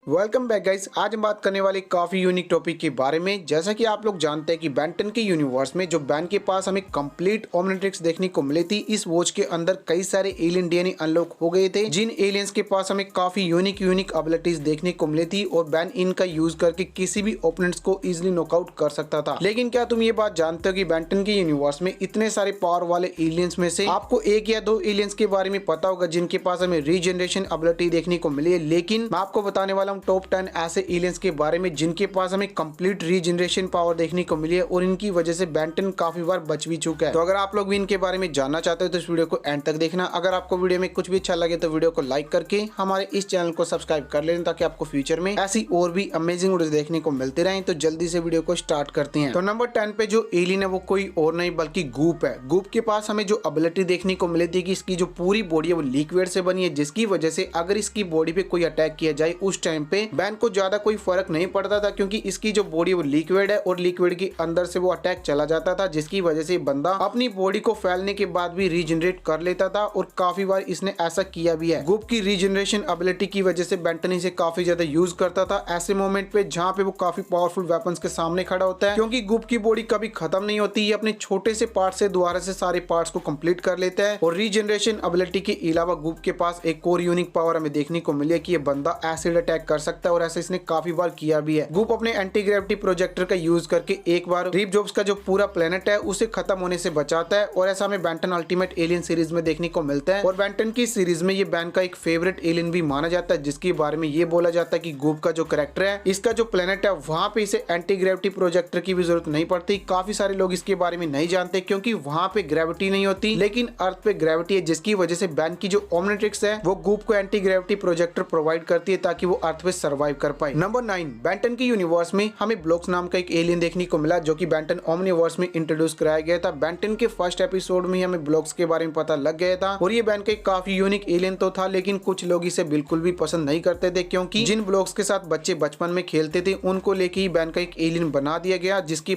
Welcome back guys. आज हम बात करने वाले काफी यूनिक टॉपिक के बारे में। जैसा कि आप लोग जानते हैं कि बेन 10 के यूनिवर्स में जो बेन के पास हमें कंप्लीट ओमनिट्रिक्स देखने को मिली थी, इस वॉच के अंदर कई सारे एलियन डीएनए अनलॉक हो गए थे, जिन एलियंस के पास हमें काफी यूनिक एबिलिटीज देखने को मिली थी और बेन इनका यूज करके किसी भी ओपोनेंट्स को इजिली नॉकआउट कर सकता था। लेकिन क्या तुम ये बात जानते हो कि बेन 10 के यूनिवर्स में इतने सारे पावर वाले एलियंस में से आपको एक या दो एलियंस के बारे में पता होगा जिनके पास हमें रीजनरेशन एबिलिटी देखने को मिली है। लेकिन मैं आपको बताने वाला हूँ टॉप 10 ऐसे एलियंस के बारे में जिनके पास हमें कंप्लीट रीजनरेशन पावर देखने को मिली है और इनकी वजह से बेन 10 काफी बार बच भी चुका है। तो अगर आप लोग भी इनके बारे में जानना चाहते हो तो इस वीडियो को एंड तक देखना। अगर आपको वीडियो में कुछ भी अच्छा लगे तो वीडियो को लाइक करके हमारे इस चैनल को सब्सक्राइब कर लेना, ताकि आपको फ्यूचर में ऐसी और भी अमेजिंग वीडियोस देखने को मिलते रहे। तो जल्दी से वीडियो को स्टार्ट करते हैं। तो नंबर 10 पे जो एलियन है वो कोई और नहीं बल्कि गूप है। गूप के पास हमें जो एबिलिटी देखने को मिली थी कि इसकी जो पूरी बॉडी है वो लिक्विड से बनी है, जिसकी वजह से अगर इसकी बॉडी पे कोई अटैक किया जाए उस टाइम पे बेन को ज्यादा कोई फर्क नहीं पड़ता था, क्योंकि इसकी जो बॉडी वो लिक्विड है और लिक्विड के अंदर से वो अटैक चला जाता था, जिसकी वजह से बंदा अपनी बॉडी को फैलने के बाद भी रीजनरेट कर लेता था। और काफी बार इसने ऐसा किया भी है। गूप की रीजनरेशन एबिलिटी की वजह से बेन 10 इसे काफी ज्यादा यूज करता था ऐसे मोमेंट पे जहाँ पे वो काफी पावरफुल वेपन्स के सामने खड़ा होता है, क्योंकि गूप की बॉडी कभी खत्म नहीं होती। ये अपने छोटे से पार्ट से दोबारा से सारे पार्ट्स को कंप्लीट कर लेता है। और रीजनरेशन एबिलिटी के अलावा गूप के पास एक और यूनिक पावर हमें देखने को मिली है कि ये बंदा एसिड अटैक कर सकता है, और ऐसा इसने काफी बार किया भी है। गूप अपने एंटी ग्रेविटी प्रोजेक्टर का यूज करके एक बार रीप जॉब्स का जो पूरा प्लेनेट है उसे खत्म होने से बचाता है, और ऐसा हमें बेन 10 अल्टीमेट एलियन सीरीज में देखने को मिलता है। और बेन 10 की सीरीज में ये बेन का एक फेवरेट एलियन भी माना जाता है, जिसके बारे में ये बोला जाता है कि गूप का जो कैरेक्टर है, इसका जो प्लेनेट है वहां पे इसे एंटी ग्रेविटी प्रोजेक्टर की भी जरूरत नहीं पड़ती। काफी सारे लोग इसके बारे में नहीं जानते, क्योंकि वहां पे ग्रेविटी नहीं होती, लेकिन अर्थ पे ग्रेविटी है, जिसकी वजह से बेन की जो ओमनिट्रिक्स है वो गूप को एंटी ग्रेविटी प्रोजेक्टर प्रोवाइड करती है, ताकि वो अर्थ पे सर्वाइव कर पाए। नंबर 9, बेन 10 की यूनिवर्स में हमें ब्लॉक्स नाम का एक एलियन देखने को मिला, जो कि बेन 10 ओमनिवर्स में इंट्रोड्यूस कराया गया था। बेन 10 के फर्स्ट एपिसोड में हमें ब्लॉक्स के बारे में पता लग गया था, और ये बेन का एक काफी यूनिक एलियन तो था, लेकिन कुछ लोग इसे बिल्कुल भी पसंद नहीं करते थे, क्योंकि जिन ब्लॉक्स के साथ बच्चे बचपन में खेलते थे उनको लेके ही बेन का एक एलियन बना दिया गया, जिसके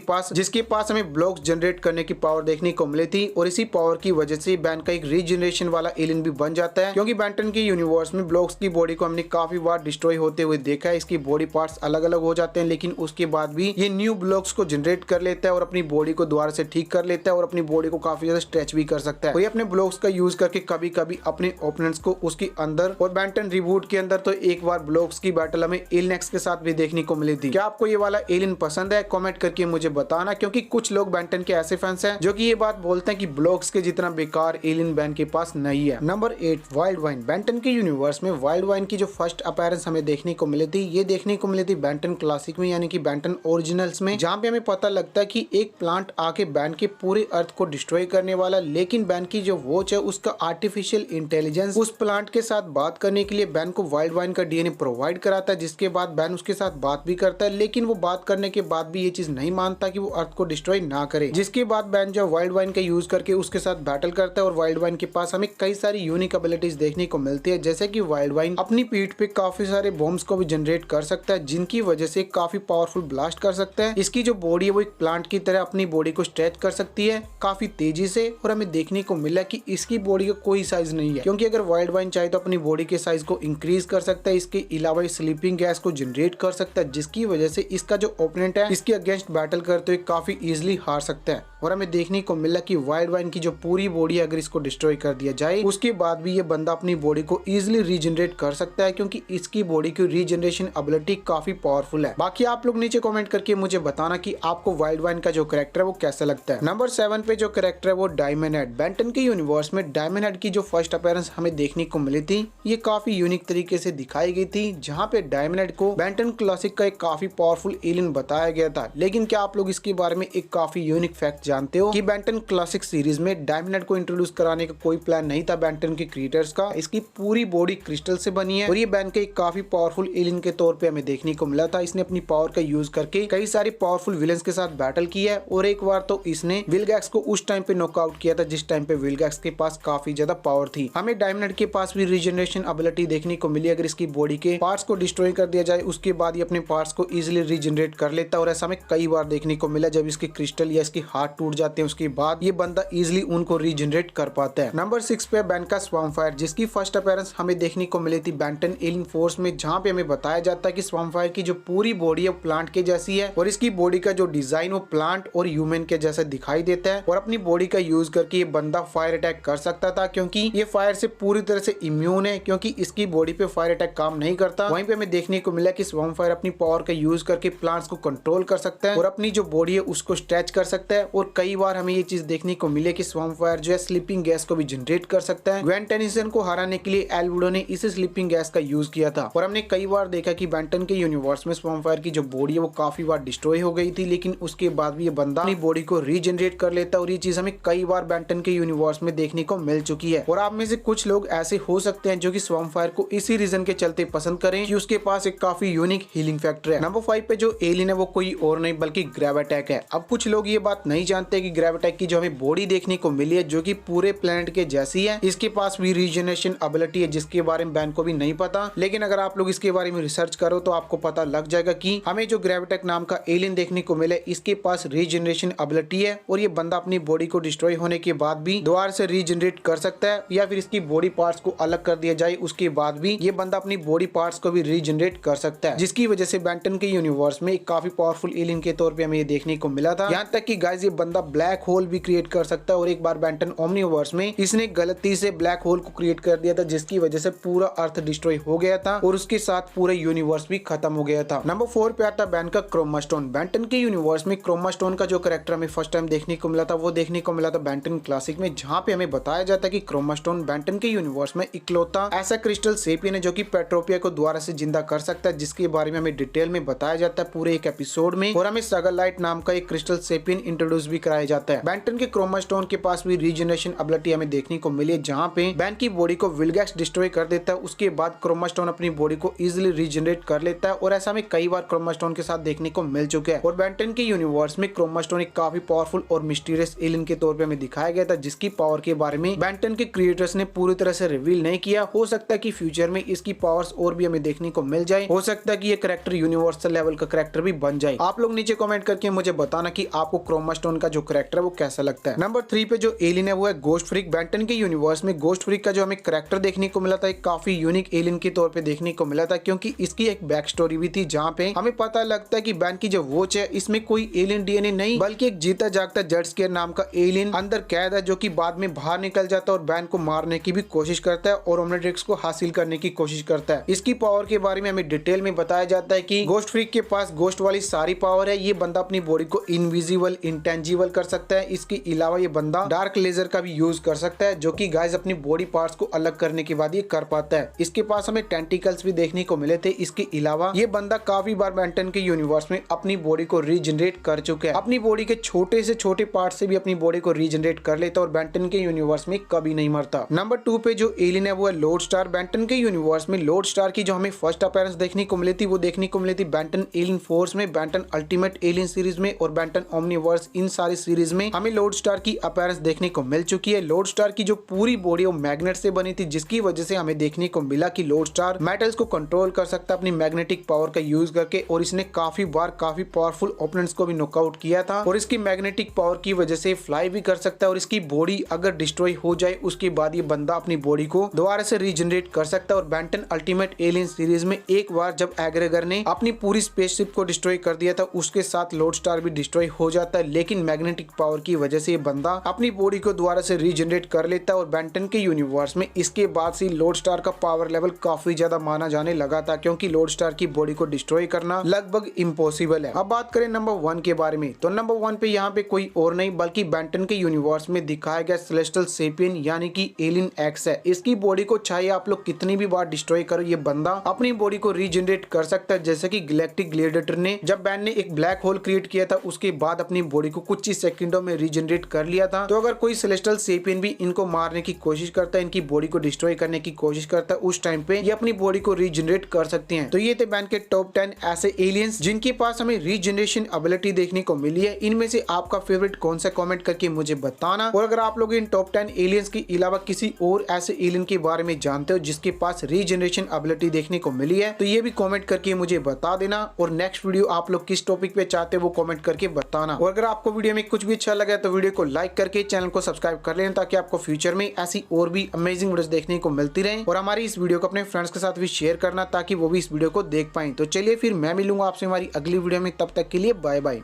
पास हमें ब्लॉक्स जनरेट करने की पावर देखने को मिली थी। और इसी पावर की वजह से बेन का एक रीजनरेशन वाला एलियन भी बन जाता है, क्योंकि बेन 10 के यूनिवर्स में ब्लॉक्स की बॉडी को हमने काफी बार डिस्ट्रॉय होते हुए देखा है। इसकी बॉडी पार्ट्स अलग अलग हो जाते हैं, लेकिन उसके बाद भी ये न्यू ब्लॉक्स को जनरेट कर लेता है और अपनी बॉडी को दोबारा से ठीक कर लेता है, और अपनी बॉडी को काफी ज्यादा स्ट्रेच भी कर सकता है। वही अपने ब्लॉक्स का यूज करके कभी कभी अपने ओपोनेंट्स को उसके अंदर, और बेन 10 रिबूट के अंदर तो एक बार ब्लॉक्स की बैटल हमें एलियन के साथ भी देखने को मिली थी। क्या आपको ये वाला एलियन पसंद है? कमेंट करके मुझे बताना, क्योंकि कुछ लोग बेन 10 के ऐसे फैंस हैं जो कि ये बात बोलते हैं कि ब्लॉक्स के जितना बेकार एलियन बेन के पास नहीं है। Number 8, wild wine. बेन 10 के यूनिवर्स में वाइल्ड वाइन की जो फर्स्ट अपीयरेंस हमें देखने को मिली थी, ये देखने को मिली थी बेन 10 क्लासिक में, यानी कि बेन 10 ओरिजिनल्स में, जहाँ पे हमें पता लगता है कि एक प्लांट आके बेन के पूरे अर्थ को डिस्ट्रॉय करने वाला, लेकिन बेन की जो वॉच है उसका आर्टिफिशियल इंटेलिजेंस उस प्लांट के साथ बात करने के लिए बेन को वाइल्ड वाइन का डीएनए प्रोवाइड कराता है, जिसके बाद बेन उसके साथ बात भी करता है। लेकिन वो बात करने के बाद भी ये चीज नहीं मानता कि वो अर्थ को डिस्ट्रॉय ना करे, जिसके बाद बेन जो वाइल्ड वाइन का यूज करके उसके साथ बैटल करता है। और वाइल्ड वाइन के पास हमें कई सारी यूनिक एबिलिटीज देखने को मिलती है, जैसे कि वाइल्ड वाइन अपनी पीठ पे काफी सारे बॉम्ब्स को भी जनरेट कर सकता है, जिनकी वजह से काफी पावरफुल ब्लास्ट कर सकता है। इसकी जो बॉडी है वो एक प्लांट की तरह अपनी बॉडी को स्ट्रेच कर सकती है काफी तेजी से, और हमें देखने को मिला कि इसकी बॉडी का कोई साइज नहीं है, क्योंकि अगर वाइल्ड वाइन चाहे तो अपनी बॉडी के साइज को इंक्रीज कर सकता है। इसके अलावा स्लीपिंग गैस को जनरेट कर सकता है, जिसकी वजह से इसका जो ओपोनेंट है इसके अगेंस्ट बैटल करते हुए काफी इजिली हार सकता है। और हमें देखने को मिला कि वाइल्ड वाइन की जो पूरी बॉडी अगर इसको डिस्ट्रॉय कर दिया जाए उसके बाद भी ये बंदा अपनी बॉडी को इजिली रीजनरेट कर सकता है, क्योंकि इसकी बॉडी की रीजनरेशन एबिलिटी काफी पावरफुल है। बाकी आप लोग नीचे कमेंट करके मुझे बताना कि आपको वाइल्ड वाइन का जो कैरेक्टर है वो कैसा लगता है। नंबर 7 पे जो कैरेक्टर है वो डायमंड हेड। बेन 10 के यूनिवर्स में डायमंड हेड की जो फर्स्ट अपीयरेंस हमें देखने को मिली थी, ये काफी यूनिक तरीके से दिखाई गई थी, जहाँ पे डायमंड हेड को बेन 10 क्लासिक का एक काफी पावरफुल एलियन बताया गया था। लेकिन क्या आप लोग इसके बारे में एक काफी यूनिक फैक्ट जानते हो कि बेन 10 क्लासिक सीरीज में डायमंड हेड को इंट्रोड्यूस कराने का कोई प्लान नहीं था बेन 10 के क्रिएटर्स का। इसकी पूरी बॉडी क्रिस्टल से बनी है, और ये बेन के एक काफी पावरफुल एलियन के तौर पे हमें देखने को मिला था। इसने अपनी पावर का यूज करके कई सारी पावरफुल विलेंस के साथ बैटल किया है, और एक बार तो इसने विलगैक्स को उस टाइम पे नॉकआउट किया था जिस टाइम पे विलगैक्स के पास काफी ज्यादा पावर थी। हमें डायमंड हेड के पास भी रीजनरेशन एबिलिटी देखने को मिली। अगर इसकी बॉडी के पार्ट्स को डिस्ट्रॉय कर दिया जाए उसके बाद ये अपने पार्ट्स को इजिली रीजनरेट कर लेता है, और ऐसा हमें कई बार देखने को मिला जब इसके क्रिस्टल या इसकी हार्ट टूट जाते हैं उसके बाद ये बंदा इजिली उनको रीजनरेट कर पाता है। नंबर 6 पे बैन का स्वाम्पफायर, जिसकी फर्स्ट अपीयरेंस हमें देखने को मिली थी बेंटन एलियन फोर्स में, जहाँ पे हमें बताया जाता है कि स्वाम्पफायर की जो पूरी बॉडी है वो प्लांट के जैसी है और इसकी बॉडी का जो डिजाइन वो प्लांट और ह्यूमन के जैसा दिखाई देता है और अपनी बॉडी का यूज करके ये बंदा फायर अटैक कर सकता था, क्योंकि ये फायर से पूरी तरह से इम्यून है, क्योंकि इसकी बॉडी पे फायर अटैक काम नहीं करता। वहीं पे हमें देखने को मिला कि स्वाम्पफायर अपनी पावर का यूज करके प्लांट्स को कंट्रोल कर सकता है और अपनी जो बॉडी है उसको स्ट्रेच कर सकता है। और कई बार हमें ये चीज देखने को मिले कि स्वाम्पफायर जो है स्लीपिंग गैस को भी जनरेट कर सकता है। ग्वेन टेनिसन को हराने के लिए एल्विडो ने इस स्लीपिंग गैस का यूज किया था और हमने कई बार देखा कि बेंटन के यूनिवर्स में स्वाम्पफायर की जो बॉडी है वो काफी बार डिस्ट्रॉय हो गई थी, लेकिन उसके बाद भी ये बंदा अपनी बॉडी को रीजनरेट कर लेता है और ये चीज हमें कई बार बेंटन के यूनिवर्स में देखने को मिल चुकी है। और आप में से कुछ लोग ऐसे हो सकते हैं जो कि स्वाम्पफायर को इसी रीजन के चलते पसंद करें कि उसके पास एक काफी यूनिक हीलिंग फैक्टर है। नंबर 5 पे जो एलियन है वो कोई और नहीं बल्कि ग्रेविटैक है। अब कुछ लोग ये बात नहीं जानते कि ग्रेविटैक की जो हमें बॉडी देखने को मिली है जो कि पूरे प्लेनेट के जैसी है, इसके पास भी रीजनरेशन एबिलिटी है जिसके बारे में बैन को भी नहीं पता। लेकिन अगर आप लोग इसके बारे में रिसर्च करो तो आपको पता लग जाएगा कि हमें जो ग्रेविटैक नाम का एलियन देखने को मिले इसके पास रीजनरेशन एबिलिटी है और ये बंदा अपनी बॉडी को डिस्ट्रॉय होने के बाद भी दोबारा से रीजनरेट कर सकता है, या फिर इसकी बॉडी पार्ट्स को अलग कर दिया जाए उसके बाद भी ये बंदा अपनी बॉडी पार्ट्स को भी रीजनरेट कर सकता है, जिसकी वजह से बेंटन के यूनिवर्स में एक काफी पावरफुल एलियन के तौर पे हमें ये देखने को मिला था। यहाँ तक कि गाइस ये बंदा ब्लैक होल भी क्रिएट कर सकता है और एक बार बेंटन ओमनीवर्स में इसने गलती से ब्लैक होल को क्रिएट कर दिया था जिसकी वजह से पूरा अर्थ डिस्ट्रॉय हो गया था और उसके साथ पूरा यूनिवर्स भी खत्म हो गया था। नंबर 4 पे आता बैन का क्रोमा स्टोन। बेंटन के यूनिवर्स में क्रोमा स्टोन का जो कैरेक्टर हमें फर्स्ट टाइम देखने को मिला था वो देखने को मिला था बेंटन क्लासिक में, जहाँ पे हमें बताया जाता है कि क्रोमा स्टोन बेंटन के यूनिवर्स में इकलौता ऐसा क्रिस्टल सेपियन है जो कि पेट्रोपिया को दोबारा से जिंदा कर सकता है, जिसके बारे में हमें डिटेल में बताया जाता है पूरे एक एपिसोड में। और हमें सगरलाइट नाम का एक क्रिस्टल सेपियन इंट्रोड्यूस भी कराया जाता है। बेंटन के क्रोमा स्टोन के पास भी रीजनरेशन एबिलिटी हमें देखने को मिली है, जहाँ पे बैन की बॉडी को विलगैक्स डिस्ट्रॉय कर देता है, उसके बाद क्रोमा स्टोन अपनी बॉडी को इजिली रीजनरेट कर लेता है और ऐसा हमें कई बार क्रोमा स्टोन के साथ देखने को मिल चुका है। और बेंटन के यूनिवर्स में क्रोमा स्टोन एक काफी पावरफुल और मिस्टीरियस एलियन के तौर पे हमें दिखाया गया था, जिसकी पावर के बारे में बेंटन के क्रिएटर्स ने पूरी तरह से रिवील नहीं किया। हो सकता है कि फ्यूचर में इसकी पावर्स और भी हमें देखने को मिल जाए, हो सकता है कि ये कैरेक्टर यूनिवर्सल लेवल का कैरेक्टर भी बन जाए। आप लोग नीचे कमेंट करके मुझे बताना कि आपको क्रोमा स्टोन का जो कैरेक्टर है वो कैसा लगता है। नंबर 3 पे जो एलियन है वो है गोस्ट फ्रीक। बेंटन के यूनिवर्स में गोस्ट फ्रीक का जो हमें कैरेक्टर देखने को मिला था एक काफी यूनिक एलियन के तौर पे देखने को मिला था, क्योंकि इसकी एक बैक स्टोरी भी थी जहाँ पे हमें पता लगता है कि बैन की जो वॉच है इसमें कोई एलियन डीएनए नहीं बल्कि एक जीता जागता जेड स्केयर नाम का एलियन अंदर कैद है, जो कि बाद में बाहर निकल जाता है और बैन को मारने की भी कोशिश करता है और ओमनिट्रिक्स को हासिल करने की कोशिश करता है। इसकी पावर के बारे में हमें डिटेल में बताया जाता है कि गोस्ट फ्रीक के पास गोस्ट वाली सारी पावर है। ये बंदा अपनी बॉडी को इनविजिबल इंटेंजिबल कर सकता है। इसके अलावा ये बंदा डार्क लेजर का भी यूज कर सकता है, जो कि गाइस अपनी बॉडी पार्ट्स को अलग करने के बाद ये कर पाता है। इसके पास हमें टेंटिकल्स भी देखने को मिले थे। इसके अलावा ये बंदा काफी बार बेंटन के यूनिवर्स में अपनी बॉडी को रीजनरेट कर चुका है। अपनी बॉडी के छोटे से छोटे पार्ट से भी अपनी बॉडी को रीजनरेट कर लेता है और बेंटन के यूनिवर्स में कभी नहीं मरता। नंबर 2 पे जो एलियन है वो है लॉर्ड स्टार। बेंटन के यूनिवर्स में लॉर्ड स्टार की जो हमें फर्स्ट अपीयरेंस देखने को मिली थी वो देखने को मिली थी बेंटन एलियन फोर्स में, बेंटन अल्टीमेट एलियन सीरीज में और बेंटन ओमनीवर्स। इन सारी सीरीज में हमें लॉर्ड स्टार की अपीयरेंस देखने को मिल चुकी है। लॉर्ड स्टार की जो पूरी बॉडी वो मैग्नेट से बनी थी, जिसकी वजह से हमें देखने को मिला कि लॉर्ड स्टार मेटल्स को कंट्रोल कर सकता है अपनी मैग्नेटिक पावर का यूज करके, और इसने काफी बार काफी पावरफुल ओपोनेंट्स को भी नॉकआउट किया था और इसकी मैग्नेटिक पावर की वजह से फ्लाई भी कर सकता है। और इसकी बॉडी अगर डिस्ट्रॉय हो जाए उसके बाद ये बंदा अपनी बॉडी को दोबारा से रीजनरेट कर सकता है। और बेंटन अल्टीमेट एलियन सीरीज में एक बार जब एग्रेगर ने अपनी पूरी स्पेसशिप को डिस्ट्रॉय कर दिया था उसके साथ लॉर्ड स्टार भी डिस्ट्रॉय हो जाता है, लेकिन मैग्नेटिक पावर की वजह से ये बंदा अपनी बॉडी को दोबारा से रीजनरेट कर लेता है। और बेंटन के यूनिवर्स में इसके बाद से लॉर्ड स्टार का पावर लेवल काफी ज्यादा माना जाने लगा था, क्योंकि लॉर्ड स्टार की बॉडी को डिस्ट्रॉय करना लगभग इम्पॉसिबल है। अब बात करें नंबर 1 के बारे में, तो नंबर 1 पे यहाँ पे कोई और नहीं बल्कि बेंटन के यूनिवर्स में दिखाया गया सेलेस्टियल सेपियन यानी कि एलियन एक्स है। इसकी बॉडी को चाहे आप लोग कितनी भी बार डिस्ट्रॉय करो, ये बंदा अपनी बॉडी को रीजनरेट कर सकता है। जैसे कि गैलेक्टिक ग्लेडिएटर ने जब बैन ने एक ब्लैक होल क्रिएट किया था उसके बाद अपनी बॉडी को कुछ ही सेकंडों में रीजनरेट कर लिया था। तो अगर कोई सेलेस्टियल सेपियन भी इनको मारने की कोशिश करता है, इनकी बॉडी को डिस्ट्रॉय करने की कोशिश करता है, उस टाइम पे ये अपनी बॉडी को रीजनरेट कर सकते हैं। तो ये थे बैन के टॉप 10 ऐसे एलियंस जिनके पास हमें रीजनरेशन एबिलिटी देखने को मिली है। इनमें से आपका फेवरेट कौन सा कमेंट करके मुझे बताना। और अगर आप लोग इन टॉप 10 एलियंस के अलावा किसी और ऐसे एलियन के बारे में जानते हो जिसके पास रीजनरेशन एबिलिटी देखने को मिली है, तो ये भी कमेंट करके मुझे बता देना। और नेक्स्ट वीडियो आप लोग किस टॉपिक पे चाहते हो वो कमेंट करके बताना। और अगर आपको वीडियो वीडियो में कुछ भी अच्छा लगा तो वीडियो को लाइक करके चैनल को सब्सक्राइब कर लें, ताकि आपको फ्यूचर में ऐसी और भी अमेजिंग वीडियोस देखने को मिलती रहें। और हमारी इस वीडियो को अपने फ्रेंड्स के साथ भी शेयर करना, ताकि वो भी इस वीडियो को देख पाएं। तो चलिए फिर मैं मिलूंगा आपसे हमारी अगली वीडियो में, तब तक के लिए बाय बाय।